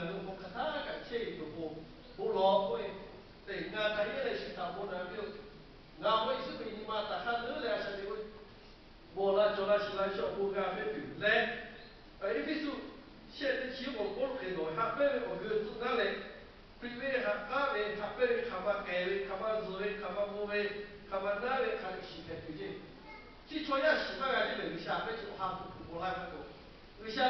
个我看他个车就不老会，对，俺他也来是他不能就，俺会是被你妈打哈子来是的我，我那做那是来小姑家被丢来，因为说现在起我很多，他被我个子那来。Primeiro, ave, rapé, rabaquele, cabazure, cabamove, cabanave, calixipetuje. Se choia, se vai a gente, bicha, pede o rabo, o lava, o bicha,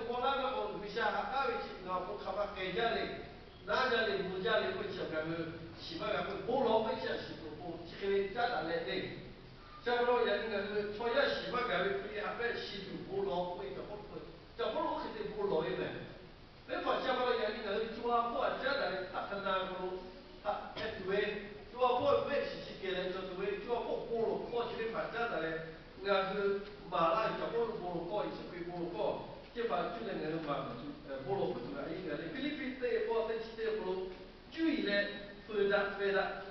o lava, o bicha, ave, não, o cabaquele, nada de mundial, o bicha, se vai a bolo, o bicha, se o chique, já dá lei. Já falou, já ninguém, choia, se vai a gente, rapé, se o bolo, o bicha, já falou que tem bolo, né? 没法加巴了眼里头，抓破加来，他很难过，他对，抓破没事情给人做对，抓破菠萝破起来反加来，那是马拉抓破菠萝破，也是归菠萝破，这把就那个嘛，菠萝不出来一个，菲律宾的破在其他菠萝，注意嘞，回答，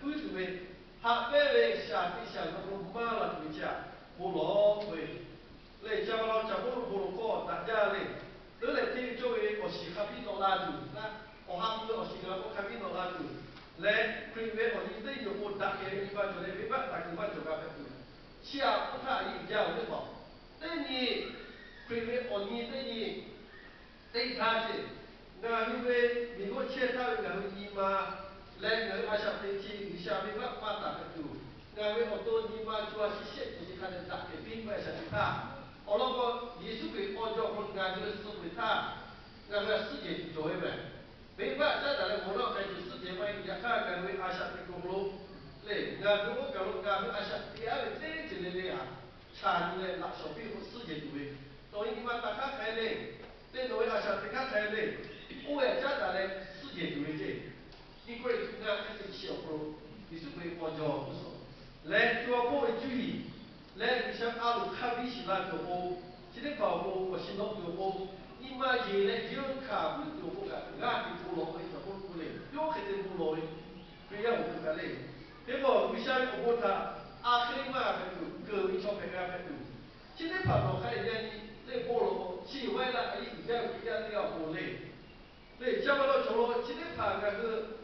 不对，他白为下地下那个马拉回家，菠萝回，来加巴了抓菠萝破，大家嘞。 得来听作为我是哈比诺拉族，那我哈比诺是个我哈比诺拉族，来 prevent 我一对有我打给一般做的，一般打给一般做咖啡做，下不他一家我就跑，但你 prevent 我一对你对他是，那因为美国切他那个姨妈来个阿下飞机，你下面把打个做，那为我多姨妈主要是现就是看的打给并不是他。 我那个艺术给按照我俺这个思维，他俺个世界作为呗，没办法，咱来我那在就世界嘛，也看俺为阿下的公路，嘞，俺如果讲俺为阿下，第二个这之类的啊，产业来小费和世界作为，所以你嘛大家开嘞，这作为阿下大家开嘞，我也咱来世界作为这，因为俺这个小路，艺术给按照不说，来做好注意。 来，你像阿鲁卡比西拉就好，今天跑步我心动就好。你妈爷来就卡不就好个，俺的部落会就好不嘞，有很多部落的，不要我个嘞。结果你像我他阿克里马个隔壁小朋友个都，今天跑到看人家那部落，去外了，哎，人家要部嘞，对，加不到走路，今天跑个是。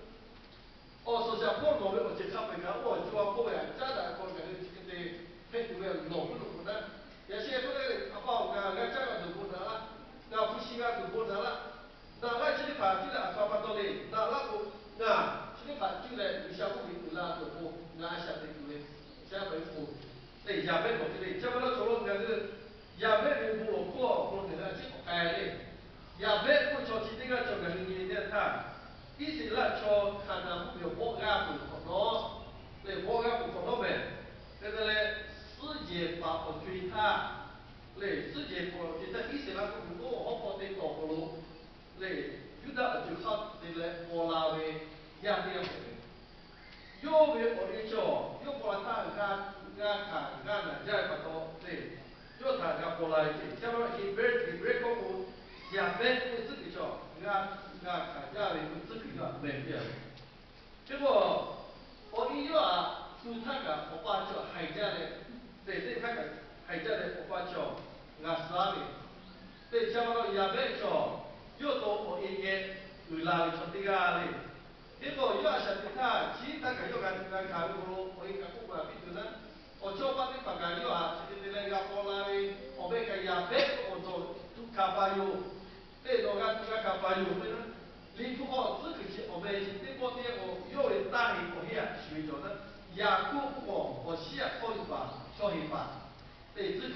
哦，说下部落的我去看没看？我就话部呀，家长部个这个的。 很多人弄不弄的，有些不那阿爸个，俺家个都不能了，俺夫妻个都不能了，那俺今天把这个阿爸到嘞，那不，那今天把这个你像我们不拉都不，俺下的都嘞，下回不，对，下回不对，这么了做了那个，下回的不落过，不那个这个哎嘞，下回不做今天个做个你的他，一是那做看那不有我家不可能，对，我家不可能呗，这个嘞。 世界把我追他，嘞，世界把我追他，以前那个如果我跑得多个路，嘞，有的就靠这个波拉维压力回来，有为我的叫，有波他看，那再把到嘞，有他个波拉维，假如一break 个步，压背会自己叫，看压维会自己叫，没变，结果我一要就他个我把叫海家嘞。 对，这看看，还在嘞，我把叫俺啥的，对，像我也别叫，有多我一年有哪里做这个嘞？结果有啊，像他，其他个有俺看过，我一个不管比如呢，我做把这把个有啊，这那个过来的，我们个也别我做都卡巴有，对，我看都卡巴有的呢。 你不好，这个是我们今天过年我有人打的，我也学着呢。 雅各不过，我西亚靠一把，靠一把，对这个，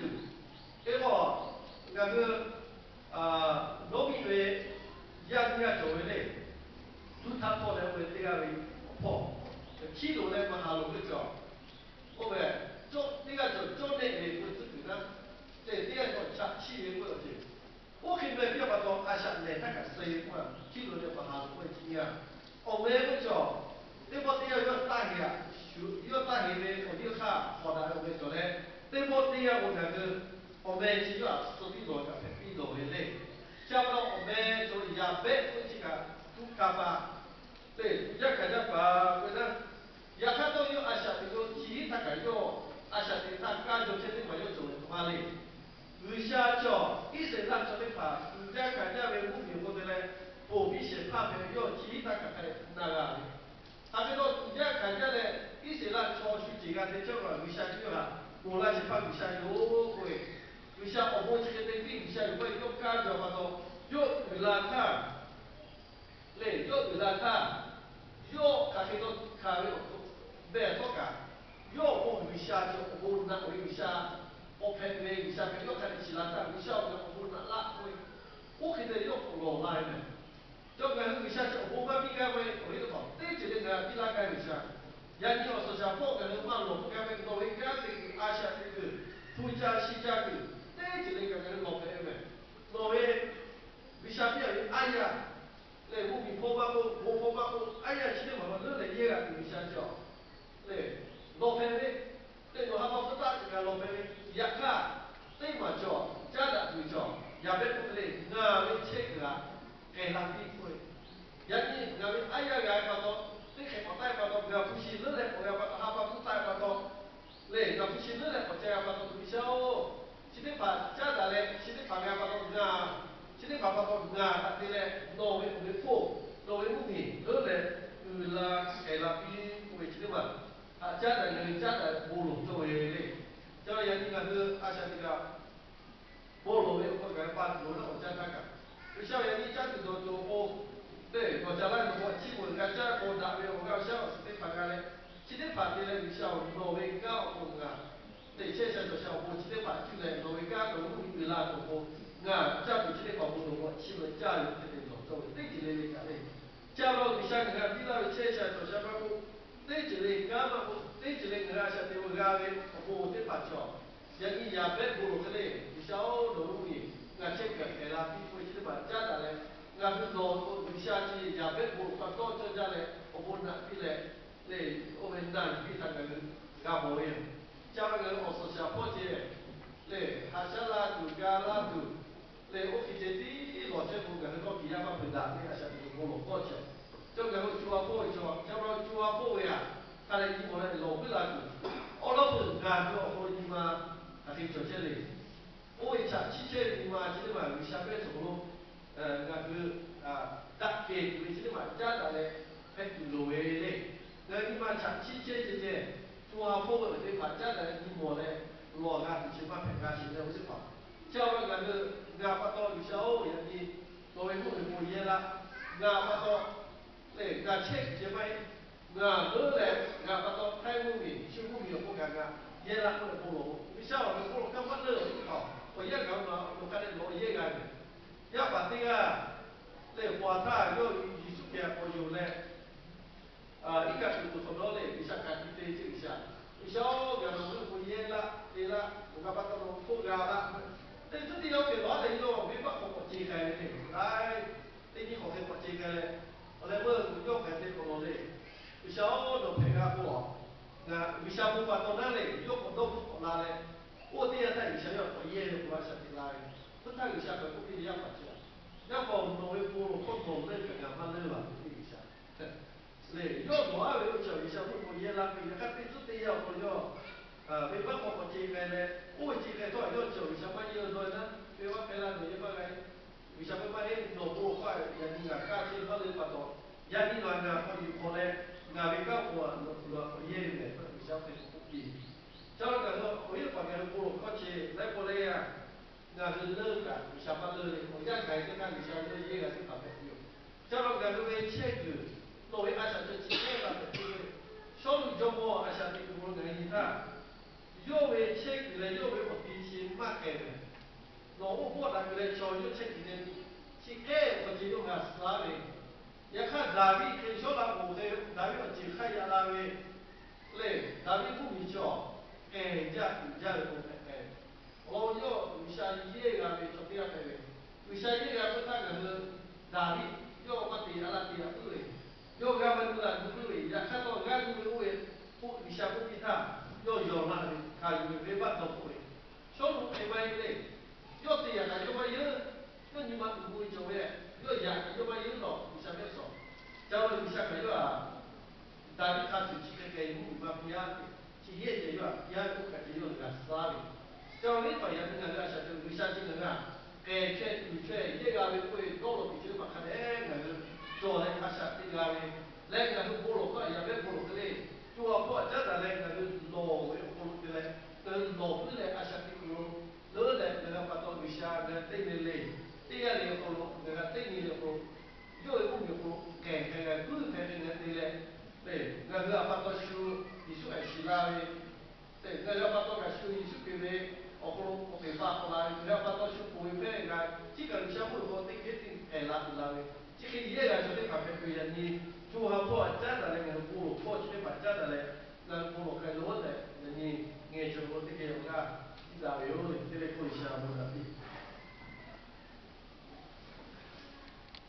结果那个农民为养家作为嘞，都他跑来为这个为跑，铁路来嘛哈路个叫，我们做那个做那个为这个呢，对这样做吃企业过去，我看没别把到阿下来那个谁嘛，铁路来嘛哈路为怎样，我们个叫。 这波地要大些，要大些的，我就看好大我们说嘞。这波地我那个，我们只要手臂落个，臂落回来。像不我们做也别不这个都干吧，对，也看着吧，为了也看到有阿下的有，其他个有阿下的他干就现在没有做嘛嘞。有下叫，一生让做的话，人家看着为目标或者嘞，不必拍片要其他个那个，他这个人家看见嘞，一些人超市这个在这个为啥这个，无论是把为啥有会，为啥我们这个东西为啥有会用干着嘛都，用为了看，嘞用为了看，用他这个看有别多个，用我为啥就我那为啥，我拍为啥没用看的其他为啥我那拉会，我现在用老来的。就讲为啥就我们比较为为了讲，对这个比那个为啥？人家说像包个人嘛，老不讲为老为讲这个阿下这个土家西家个，对这个个老白为，老为为啥比较哎呀？来我们婆婆我婆婆哎呀，今天妈妈热了热啊，为啥叫？来老白为，来我还包不大这个老白为，一看对嘛叫，家的就叫，也别不来，那为这个啊。给他避讳，人家那边哎呀哎巴多，你看我带巴多，不要不信了嘞，我要把他把不带巴多，嘞那不信了嘞，我这样巴多不晓，今天把家长嘞，今天把人巴多啊，今天把巴多啊，他嘞挪为为破，挪为目的，了嘞，啦给他避讳今天嘛，啊家长人家长不弄作为嘞，叫人家那个阿像这个。菠萝为或者把萝卜我加那个，就像人家家里头做我，对，我将来我基本上家我打为我搞笑，是得拍个嘞，今天拍的嘞，像挪威搞我啊，对，现在就像我今天拍就来挪威搞农民为啦做我，啊，家里今天搞不懂我，基本家里这边做做，对起来嘞个嘞，家老为啥你看，你那现在就像我，对起来干嘛我，对起来我像对我干的，我得拍照。人家也别不个嘞，你小农民，俺这个给他比回去的嘛，家长嘞，俺们老为啥子也别不把到这家嘞，我们那边嘞，嘞我们那边那个俺不会，家那个我说小伙计，嘞还是拉住家拉住，嘞我去这地老政府个那个比亚嘛不大，那个小地方老高级，这个我做啊不会做，叫我做啊不会啊，他嘞一模嘞老不拉住，我老不干做好的嘛。还可以做这里。我以前汽车里嘛，这里嘛为啥个走路？那个搭给为这里嘛，家长嘞，还路为嘞。那你嘛像汽车这些，中华货物对吧？家长你摸嘞，老啊，最起码平价现在我就跑。叫那个俺把到有小人的，作为我们物业啦，俺把到，嘞，俺车这边。俺后来俺把到开工米、修工米不干干，也拉过来菠萝，你晓得菠萝干嘛热一套，我也干嘛，我干的老也干的，要把这个来花茶要艺术片我有嘞，一个是不错的嘞，你想看你对这一下，你晓得俺们不也啦，对啦，我把它弄破干了，但这里要给老人用，没办法我揭开的，哎，你好给我揭开嘞，我来问我要看这个老嘞。为啥都陪他过？那为啥不把到那里？又不都不拿来？我第二天以前要过夜，不把小弟来，不他有下个不给你要把去，要不挪威菠萝不挪那个两万六了，不给一下。嘞，要多少有叫一下不过夜啦，你看对自己要不要？没办法我揭开嘞，我揭开多要叫一下万一有多呢？对吧？开了你把来，为啥不把那挪菠萝块人家价钱把你把到？人家那可以可嘞。那边搞过，那也有嘞，不消费不低。叫那个说，我也把那个菠萝烤起来过来呀，那是热的，下班热的，我家开始看你下热也还是搞的有。叫那个为切割，作为按照这几年吧的这个，小路交过按照这个我原因他，要为切割嘞，要为我必须买开的，那我过那个嘞，小就切割的，去开我就用啊啥嘞。也看大卫跟小老虎的大卫就看呀那位，嘞大卫不明晓，人家的公开，我要为啥爷个没做这样的嘞？为啥爷个不那个大卫要把地阿拉地阿不嘞？要干嘛不啦？不嘞？也看到俺不为不为啥不给他？要那里，他以为没办法不嘞？小路开外嘞，要这样的要么有，要你们不会做嘞？要养要么有咯，为啥没说？假如你想个要啊，但是他是几个给你嘛不一样的，企业这个一样不可只有那个啥的。假如你发现那个啥就为啥这个啊？给缺有缺，一个为会到了比这个嘛看哎那个做个对面嘞，对呀嘞好咯，那个对面嘞好，有一部分好，看看个古代的那对嘞，对，那个发到修，艺术还是啦嘞，对，那个发到个修艺术品嘞，我可能我没发过来，那发到修不会拍个，这个项目我对决定哎啦啦嘞，这个也来说的咖啡对呀，你做好破家的那个部落，破起来把家的嘞，那部落开罗的，你眼睛我这个我讲。然后有的这个可以项目的。